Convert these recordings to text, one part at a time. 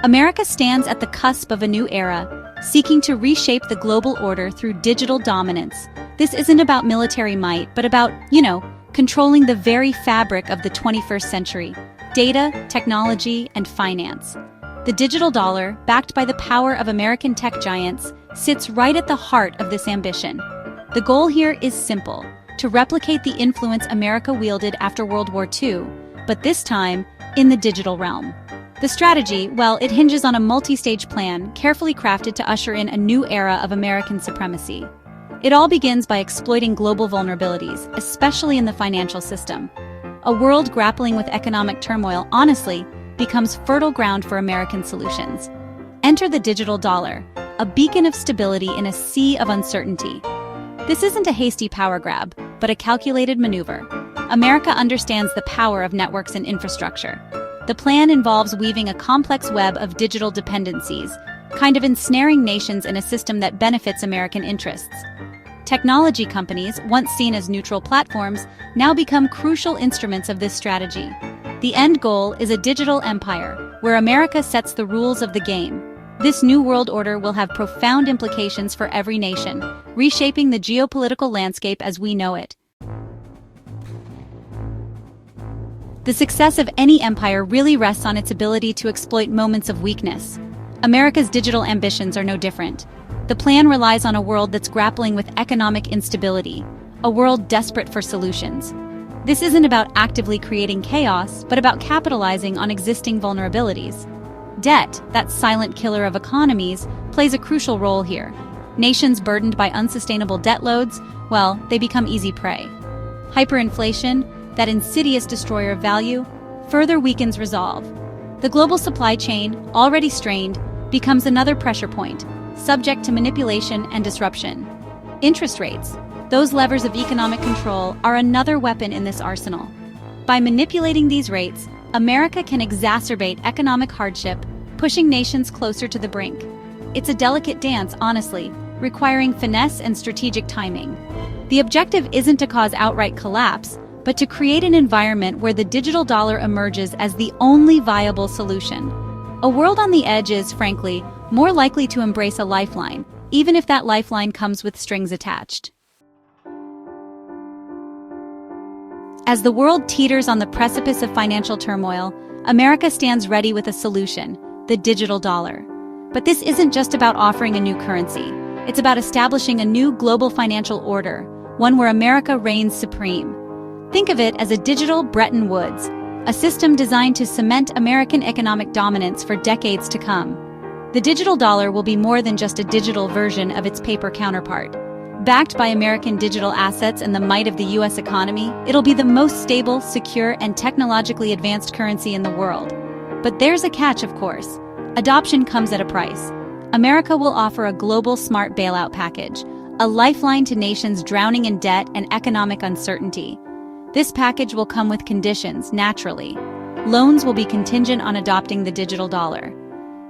America stands at the cusp of a new era, seeking to reshape the global order through digital dominance. This isn't about military might, but about, controlling the very fabric of the 21st century: data, technology, and finance. The digital dollar, backed by the power of American tech giants, sits right at the heart of this ambition. The goal here is simple: to replicate the influence America wielded after World War II, but this time in the digital realm. The strategy, well, it hinges on a multi-stage plan carefully crafted to usher in a new era of American supremacy. It all begins by exploiting global vulnerabilities, especially in the financial system. A world grappling with economic turmoil, honestly, becomes fertile ground for American solutions. Enter the digital dollar, a beacon of stability in a sea of uncertainty. This isn't a hasty power grab, but a calculated maneuver. America understands the power of networks and infrastructure. The plan involves weaving a complex web of digital dependencies, kind of ensnaring nations in a system that benefits American interests. Technology companies, once seen as neutral platforms, now become crucial instruments of this strategy. The end goal is a digital empire, where America sets the rules of the game. This new world order will have profound implications for every nation, reshaping the geopolitical landscape as we know it. The success of any empire really rests on its ability to exploit moments of weakness. America's digital ambitions are no different. The plan relies on a world that's grappling with economic instability, a world desperate for solutions. This isn't about actively creating chaos, but about capitalizing on existing vulnerabilities. Debt, that silent killer of economies, plays a crucial role here. Nations burdened by unsustainable debt loads, well, they become easy prey. Hyperinflation, that insidious destroyer of value, further weakens resolve. The global supply chain, already strained, becomes another pressure point, subject to manipulation and disruption. Interest rates, those levers of economic control, are another weapon in this arsenal. By manipulating these rates, America can exacerbate economic hardship, pushing nations closer to the brink. It's a delicate dance, honestly, requiring finesse and strategic timing. The objective isn't to cause outright collapse, but to create an environment where the digital dollar emerges as the only viable solution. A world on the edge is, frankly, more likely to embrace a lifeline, even if that lifeline comes with strings attached. As the world teeters on the precipice of financial turmoil, America stands ready with a solution: the digital dollar. But this isn't just about offering a new currency. It's about establishing a new global financial order, one where America reigns supreme. Think of it as a digital Bretton Woods, a system designed to cement American economic dominance for decades to come. The digital dollar will be more than just a digital version of its paper counterpart. Backed by American digital assets and the might of the U.S. economy, it'll be the most stable, secure, and technologically advanced currency in the world. But there's a catch, of course. Adoption comes at a price. America will offer a global smart bailout package, a lifeline to nations drowning in debt and economic uncertainty. This package will come with conditions, naturally. Loans will be contingent on adopting the digital dollar.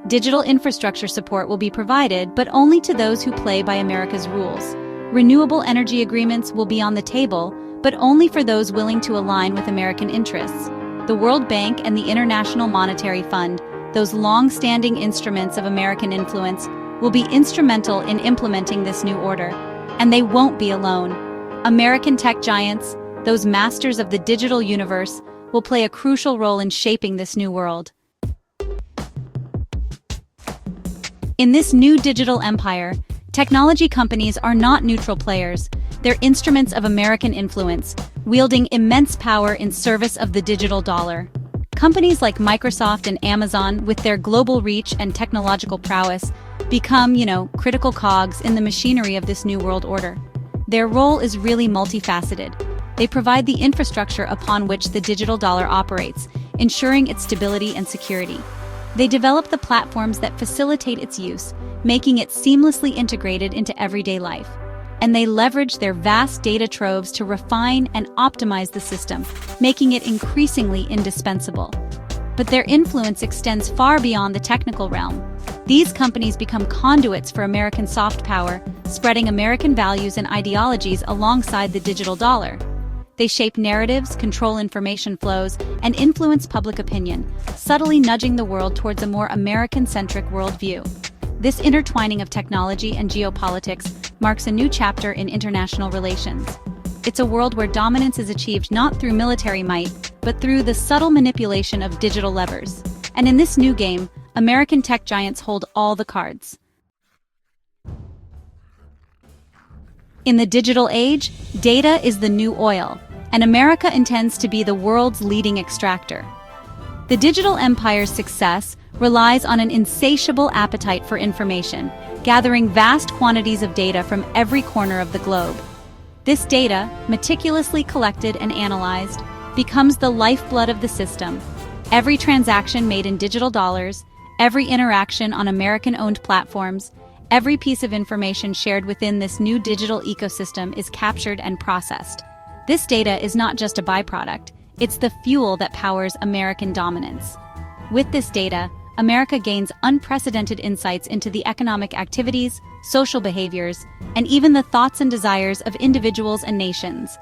Digital infrastructure support will be provided, but only to those who play by America's rules. Renewable energy agreements will be on the table, but only for those willing to align with American interests. The World Bank and the International Monetary Fund, those long-standing instruments of American influence, will be instrumental in implementing this new order. And they won't be alone. American tech giants, those masters of the digital universe, will play a crucial role in shaping this new world. In this new digital empire, technology companies are not neutral players. They're instruments of American influence, wielding immense power in service of the digital dollar. Companies like Microsoft and Amazon, with their global reach and technological prowess, become, critical cogs in the machinery of this new world order. Their role is really multifaceted. They provide the infrastructure upon which the digital dollar operates, ensuring its stability and security. They develop the platforms that facilitate its use, making it seamlessly integrated into everyday life. And they leverage their vast data troves to refine and optimize the system, making it increasingly indispensable. But their influence extends far beyond the technical realm. These companies become conduits for American soft power, spreading American values and ideologies alongside the digital dollar. They shape narratives, control information flows, and influence public opinion, subtly nudging the world towards a more American-centric worldview. This intertwining of technology and geopolitics marks a new chapter in international relations. It's a world where dominance is achieved not through military might, but through the subtle manipulation of digital levers. And in this new game, American tech giants hold all the cards. In the digital age, data is the new oil, and America intends to be the world's leading extractor. The digital empire's success relies on an insatiable appetite for information, gathering vast quantities of data from every corner of the globe. This data, meticulously collected and analyzed, becomes the lifeblood of the system. Every transaction made in digital dollars, every interaction on American-owned platforms, every piece of information shared within this new digital ecosystem is captured and processed. This data is not just a byproduct, it's the fuel that powers American dominance. With this data, America gains unprecedented insights into the economic activities, social behaviors, and even the thoughts and desires of individuals and nations.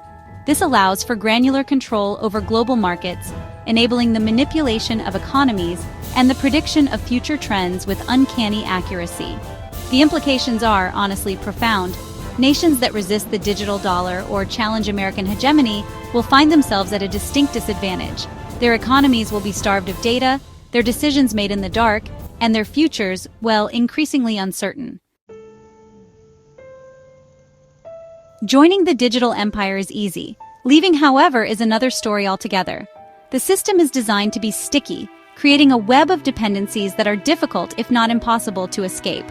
This allows for granular control over global markets, enabling the manipulation of economies and the prediction of future trends with uncanny accuracy. The implications are, honestly, profound. Nations that resist the digital dollar or challenge American hegemony will find themselves at a distinct disadvantage. Their economies will be starved of data, their decisions made in the dark, and their futures, well, increasingly uncertain. Joining the digital empire is easy. Leaving, however, is another story altogether. The system is designed to be sticky, creating a web of dependencies that are difficult, if not impossible, to escape.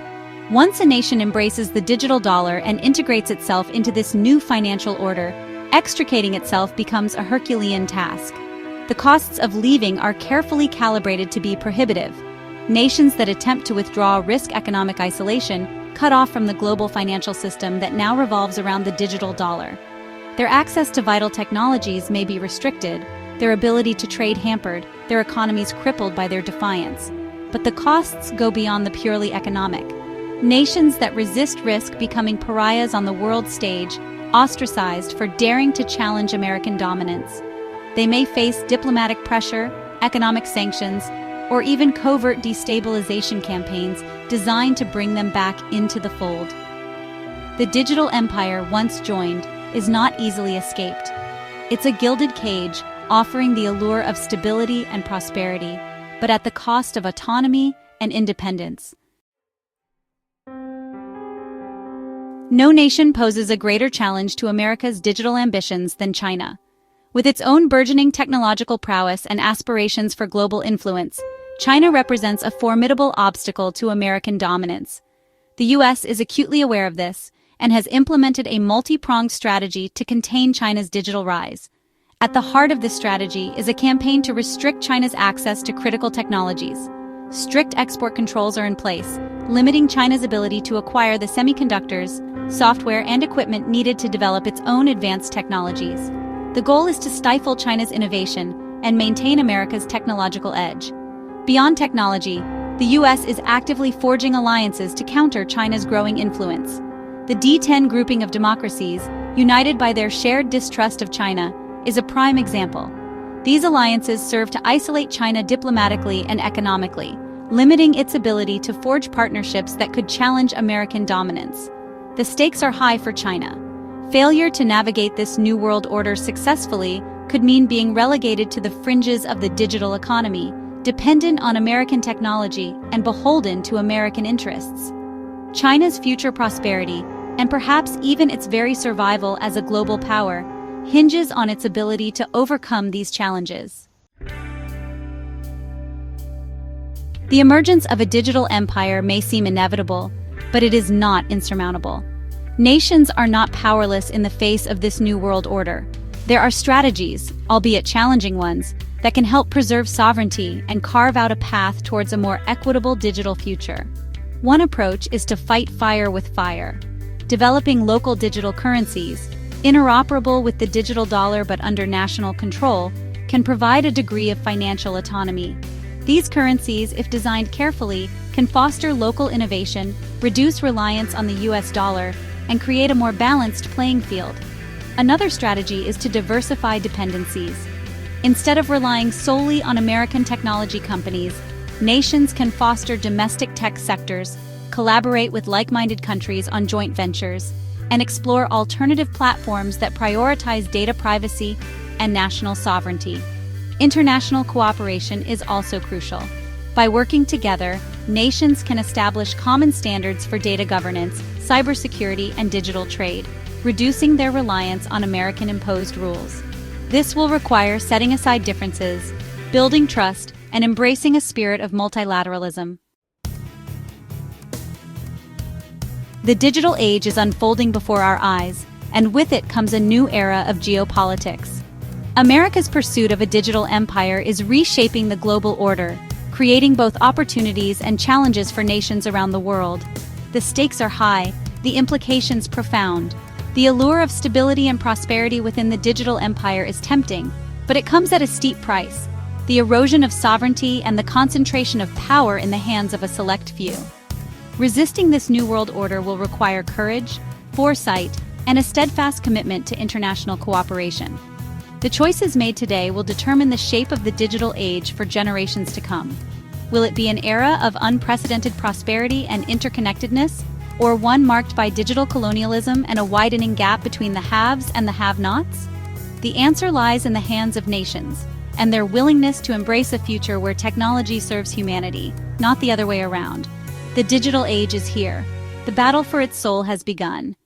Once a nation embraces the digital dollar and integrates itself into this new financial order, extricating itself becomes a Herculean task. The costs of leaving are carefully calibrated to be prohibitive. Nations that attempt to withdraw risk economic isolation, cut off from the global financial system that now revolves around the digital dollar. Their access to vital technologies may be restricted, their ability to trade hampered, their economies crippled by their defiance. But the costs go beyond the purely economic. Nations that resist risk becoming pariahs on the world stage, ostracized for daring to challenge American dominance. They may face diplomatic pressure, economic sanctions, or even covert destabilization campaigns designed to bring them back into the fold. The digital empire once joined is not easily escaped. It's a gilded cage offering the allure of stability and prosperity, but at the cost of autonomy and independence. No nation poses a greater challenge to America's digital ambitions than China. With its own burgeoning technological prowess and aspirations for global influence, China represents a formidable obstacle to American dominance. The U.S. is acutely aware of this and has implemented a multi-pronged strategy to contain China's digital rise. At the heart of this strategy is a campaign to restrict China's access to critical technologies. Strict export controls are in place, limiting China's ability to acquire the semiconductors, software, and equipment needed to develop its own advanced technologies. The goal is to stifle China's innovation and maintain America's technological edge. Beyond technology, the U.S. is actively forging alliances to counter China's growing influence. The D10 grouping of democracies, united by their shared distrust of China, is a prime example. These alliances serve to isolate China diplomatically and economically, limiting its ability to forge partnerships that could challenge American dominance. The stakes are high for China. Failure to navigate this new world order successfully could mean being relegated to the fringes of the digital economy, dependent on American technology and beholden to American interests. China's future prosperity, and perhaps even its very survival as a global power, hinges on its ability to overcome these challenges. The emergence of a digital empire may seem inevitable, but it is not insurmountable. Nations are not powerless in the face of this new world order. There are strategies, albeit challenging ones, that can help preserve sovereignty and carve out a path towards a more equitable digital future. One approach is to fight fire with fire. Developing local digital currencies, interoperable with the digital dollar but under national control, can provide a degree of financial autonomy. These currencies, if designed carefully, can foster local innovation, reduce reliance on the US dollar, and create a more balanced playing field. Another strategy is to diversify dependencies. Instead of relying solely on American technology companies, nations can foster domestic tech sectors, collaborate with like-minded countries on joint ventures, and explore alternative platforms that prioritize data privacy and national sovereignty. International cooperation is also crucial. By working together, nations can establish common standards for data governance, cybersecurity, and digital trade, reducing their reliance on American-imposed rules. This will require setting aside differences, building trust, and embracing a spirit of multilateralism. The digital age is unfolding before our eyes, and with it comes a new era of geopolitics. America's pursuit of a digital empire is reshaping the global order, creating both opportunities and challenges for nations around the world. The stakes are high, the implications profound. The allure of stability and prosperity within the digital empire is tempting, but it comes at a steep price: the erosion of sovereignty and the concentration of power in the hands of a select few. Resisting this new world order will require courage, foresight, and a steadfast commitment to international cooperation. The choices made today will determine the shape of the digital age for generations to come. Will it be an era of unprecedented prosperity and interconnectedness, or one marked by digital colonialism and a widening gap between the haves and the have-nots? The answer lies in the hands of nations, and their willingness to embrace a future where technology serves humanity, not the other way around. The digital age is here. The battle for its soul has begun.